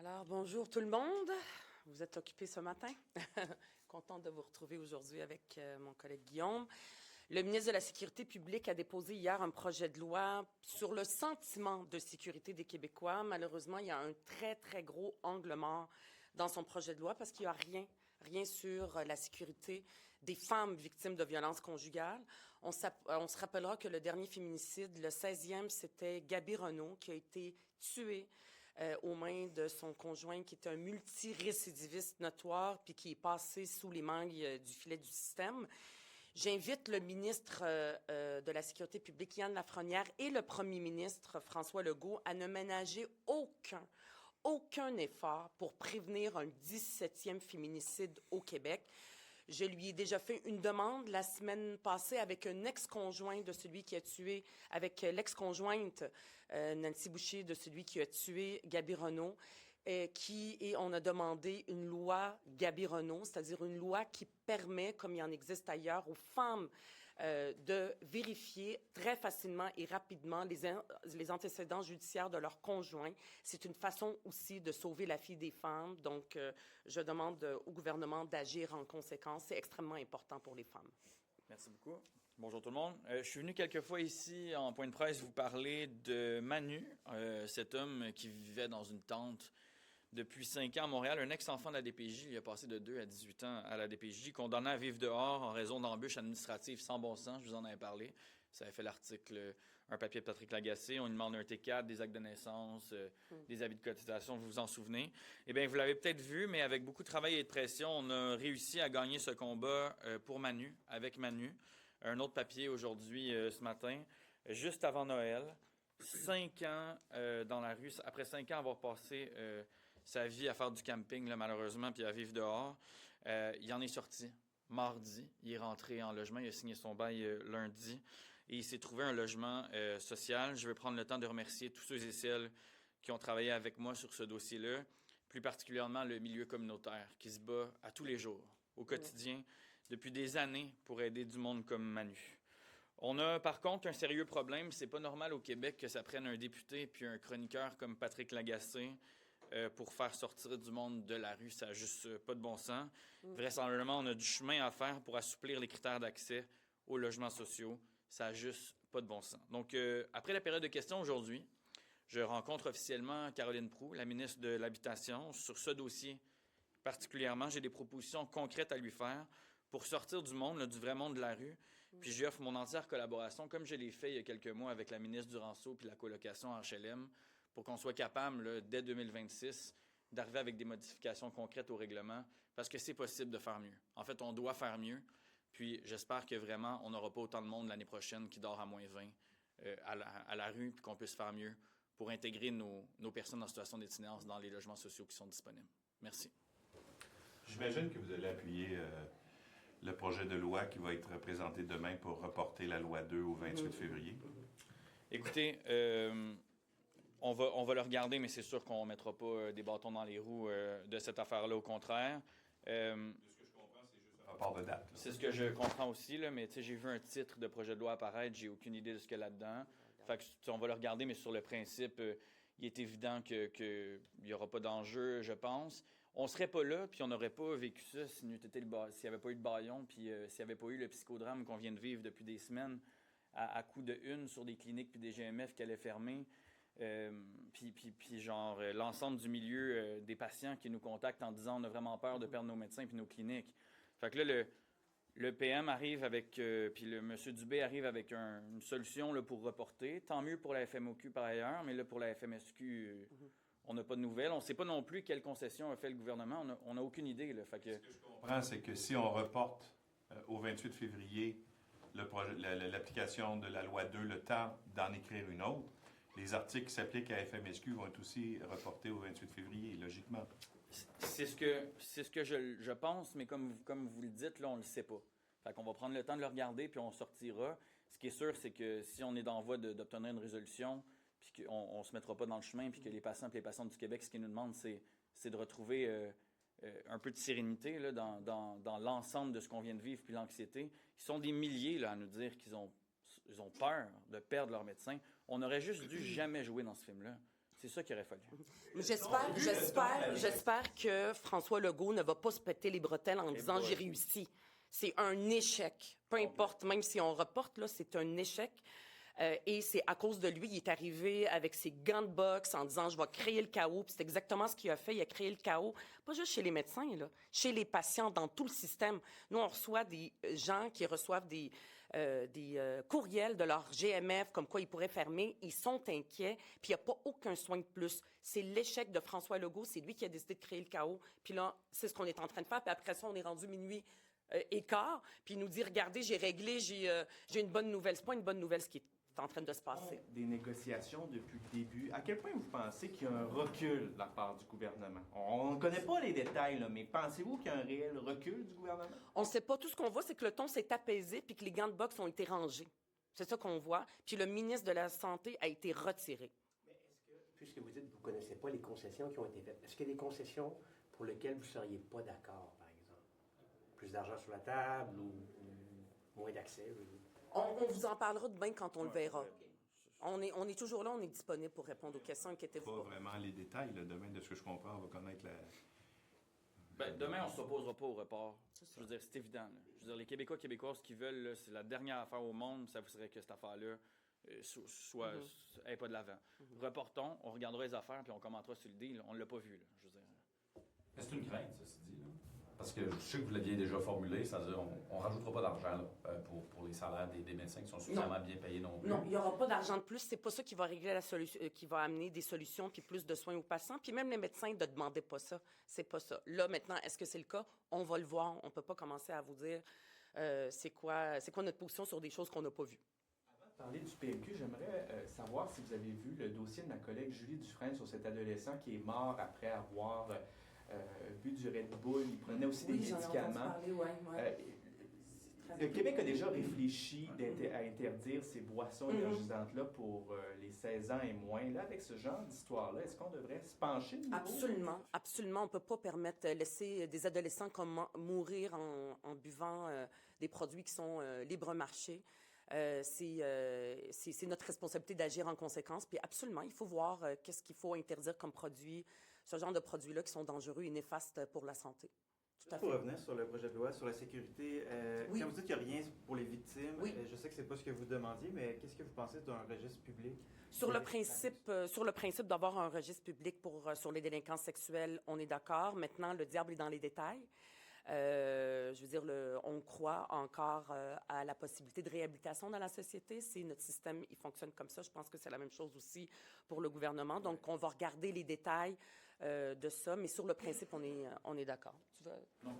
Alors, bonjour tout le monde. Vous êtes occupés ce matin? Contente de vous retrouver aujourd'hui avec mon collègue Guillaume. Le ministre de la Sécurité publique a déposé hier un projet de loi sur le sentiment de sécurité des Québécois. Malheureusement, il y a un très, très gros angle mort dans son projet de loi parce qu'il n'y a rien sur la sécurité des femmes victimes de violences conjugales. On se rappellera que le dernier féminicide, le 16e, c'était Gaby Renault qui a été tuée aux mains de son conjoint qui était un multirécidiviste notoire puis qui est passé sous les mangues du filet du système. J'invite le ministre de la Sécurité publique, Yann Lafrenière, et le premier ministre, François Legault, à ne ménager aucun effort pour prévenir un 17e féminicide au Québec. Je lui ai déjà fait une demande la semaine passée avec un ex-conjoint de celui qui a tué, avec l'ex-conjointe Nancy Boucher de celui qui a tué Gaby Renault, et on a demandé une loi Gaby Renault, c'est-à-dire une loi qui permet, comme il en existe ailleurs, aux femmes de vérifier très facilement et rapidement les antécédents judiciaires de leurs conjoints. C'est une façon aussi de sauver la vie des femmes. Donc, je demande au gouvernement d'agir en conséquence. C'est extrêmement important pour les femmes. Merci beaucoup. Bonjour tout le monde. Je suis venu quelques fois ici en point de presse vous parler de Manu, cet homme qui vivait dans une tente depuis 5 ans à Montréal, un ex-enfant de la DPJ. Il a passé de 2 à 18 ans à la DPJ, condamné à vivre dehors en raison d'embûches administratives sans bon sens. Je vous en avais parlé. Ça avait fait l'article, un papier de Patrick Lagacé. On lui demande un T4, des actes de naissance, des avis de cotisation, vous vous en souvenez. Eh bien, vous l'avez peut-être vu, mais avec beaucoup de travail et de pression, on a réussi à gagner ce combat pour Manu, avec Manu. Un autre papier aujourd'hui, ce matin, juste avant Noël. 5 ans dans la rue, après 5 ans avoir passé sa vie à faire du camping, là, malheureusement, puis à vivre dehors. Il en est sorti mardi. Il est rentré en logement. Il a signé son bail lundi. Et il s'est trouvé un logement social. Je vais prendre le temps de remercier tous ceux et celles qui ont travaillé avec moi sur ce dossier-là, plus particulièrement le milieu communautaire qui se bat à tous les jours, au quotidien, depuis des années pour aider du monde comme Manu. On a par contre un sérieux problème. C'est pas normal au Québec que ça prenne un député puis un chroniqueur comme Patrick Lagacé pour faire sortir du monde de la rue. Ça n'a juste pas de bon sens. Vraisemblablement, on a du chemin à faire pour assouplir les critères d'accès aux logements sociaux. Ça n'a juste pas de bon sens. Donc, après la période de questions aujourd'hui, je rencontre officiellement Caroline Proulx, la ministre de l'Habitation. Sur ce dossier particulièrement, j'ai des propositions concrètes à lui faire pour sortir du monde, là, du vrai monde de la rue. Puis je lui offre mon entière collaboration, comme je l'ai fait il y a quelques mois avec la ministre Duranceau puis la colocation en HLM, pour qu'on soit capable, là, dès 2026, d'arriver avec des modifications concrètes au règlement, parce que c'est possible de faire mieux. En fait, on doit faire mieux. Puis j'espère que vraiment, on n'aura pas autant de monde l'année prochaine qui dort à -20 à la rue, puis qu'on puisse faire mieux pour intégrer nos personnes en situation d'itinérance dans les logements sociaux qui sont disponibles. Merci. J'imagine que vous allez appuyer le projet de loi qui va être présenté demain pour reporter la loi 2 au 28 février. Écoutez, on va le regarder, mais c'est sûr qu'on ne mettra pas des bâtons dans les roues de cette affaire-là, au contraire. De ce que je comprends, c'est juste un rapport de date. C'est ce que je comprends aussi, là, mais j'ai vu un titre de projet de loi apparaître, j'ai aucune idée de ce qu'il y a là-dedans. Fait que, on va le regarder, mais sur le principe, il est évident qu'il n'y aura pas d'enjeu, je pense. On ne serait pas là, puis on n'aurait pas vécu ça s'il n'y avait pas eu de bâillon, puis s'il n'y avait pas eu le psychodrame qu'on vient de vivre depuis des semaines à coup de une sur des cliniques puis des GMF qui allaient fermer. Puis genre l'ensemble du milieu des patients qui nous contactent en disant on a vraiment peur de perdre nos médecins puis nos cliniques. Fait que là, le PM arrive avec, puis le monsieur Dubé arrive avec une solution là, pour reporter. Tant mieux pour la FMOQ par ailleurs, mais là pour la FMSQ, on n'a pas de nouvelles. On ne sait pas non plus quelle concession a fait le gouvernement. On n'a aucune idée. Là. Fait que... Ce que je comprends, c'est que si on reporte au 28 février l'application de la loi 2, le temps d'en écrire une autre, les articles qui s'appliquent à FMSQ vont être aussi reportés au 28 février, logiquement. C'est ce que je pense, mais comme vous le dites, là, on ne le sait pas. Fait qu'on va prendre le temps de le regarder, puis on sortira. Ce qui est sûr, c'est que si on est en voie d'obtenir une résolution, puis qu'on ne se mettra pas dans le chemin, puis que les patients et les patientes du Québec, ce qu'ils nous demandent, c'est de retrouver un peu de sérénité là, dans l'ensemble de ce qu'on vient de vivre, puis l'anxiété. Ils sont des milliers là, à nous dire qu'ils ont peur de perdre leur médecin. On aurait juste dû jamais jouer dans ce film-là. C'est ça qu'il aurait fallu. J'espère que François Legault ne va pas se péter les bretelles en disant « j'ai réussi ». C'est un échec. Peu importe, même si on reporte, là, c'est un échec. Et c'est à cause de lui, il est arrivé avec ses gants de boxe en disant « je vais créer le chaos ». Puis c'est exactement ce qu'il a fait. Il a créé le chaos, pas juste chez les médecins, là, chez les patients, dans tout le système. Nous, on reçoit des gens qui reçoivent des courriels de leur GMF comme quoi ils pourraient fermer. Ils sont inquiets, puis il n'y a pas aucun soin de plus. C'est l'échec de François Legault. C'est lui qui a décidé de créer le chaos. Puis là, c'est ce qu'on est en train de faire. Puis après ça, on est rendu minuit et quart. Puis il nous dit « regardez, j'ai réglé, j'ai une bonne nouvelle ». C'est pas une bonne nouvelle ce qui est en train de se passer. Des négociations depuis le début. À quel point vous pensez qu'il y a un recul de la part du gouvernement? On ne connaît pas les détails, là, mais pensez-vous qu'il y a un réel recul du gouvernement? On ne sait pas. Tout ce qu'on voit, c'est que le ton s'est apaisé puis que les gants de boxe ont été rangés. C'est ça qu'on voit. Puis le ministre de la Santé a été retiré. Mais est-ce que, puisque vous dites que vous ne connaissez pas les concessions qui ont été faites, est-ce qu'il y a des concessions pour lesquelles vous ne seriez pas d'accord, par exemple? Plus d'argent sur la table ou moins d'accès? On vous en parlera demain quand on le verra. On est toujours là, on est disponible pour répondre aux questions, inquiétez-vous Pas pas. vraiment les détails. Là. Demain, de ce que je comprends, on va connaître la... Demain, on ne s'opposera pas au report. Je veux dire, c'est évident. Là. Je veux dire, les Québécois, Québécoises qui veulent, là, c'est la dernière affaire au monde, ça serait que cette affaire-là ait pas de l'avant. Reportons, on regardera les affaires, puis on commentera sur le deal. On ne l'a pas vu, là, je veux dire. Mais c'est une crainte, ceci dit. Là. Parce que je sais que vous l'aviez déjà formulé, c'est-à-dire on ne rajoutera pas d'argent là, pour les salaires des médecins qui sont suffisamment bien payés non plus. Non, il n'y aura pas d'argent de plus. C'est pas ça qui va régler la solution, qui va amener des solutions puis plus de soins aux patients. Puis même les médecins ne demandaient pas ça. C'est pas ça. Là, maintenant, est-ce que c'est le cas? On va le voir. On ne peut pas commencer à vous dire c'est quoi notre position sur des choses qu'on n'a pas vues. Avant de parler du PMQ, j'aimerais savoir si vous avez vu le dossier de ma collègue Julie Dufresne sur cet adolescent qui est mort après avoir bu du Red Bull. Il prenait aussi des médicaments. Le Québec a déjà réfléchi à interdire ces boissons énergisantes-là pour les 16 ans et moins. Là, avec ce genre d'histoire-là, est-ce qu'on devrait se pencher de nouveau? Absolument. Absolument. On ne peut pas laisser des adolescents mourir en buvant des produits qui sont libre marché. C'est notre responsabilité d'agir en conséquence. Puis absolument, il faut voir qu'est-ce qu'il faut interdire comme produit, ce genre de produits-là qui sont dangereux et néfastes pour la santé. Tout à fait. Pour revenir sur le projet de loi sur la sécurité, Oui. quand vous dites qu'il n'y a rien pour les victimes, Oui. Je sais que ce n'est pas ce que vous demandiez, mais qu'est-ce que vous pensez d'un registre public? Sur le principe d'avoir un registre public sur les délinquants sexuels, on est d'accord. Maintenant, le diable est dans les détails. Je veux dire, on croit encore à la possibilité de réhabilitation dans la société. C'est notre système, il fonctionne comme ça. Je pense que c'est la même chose aussi pour le gouvernement. Donc, on va regarder les détails de ça, mais sur le principe, on est d'accord. Tu veux... Non.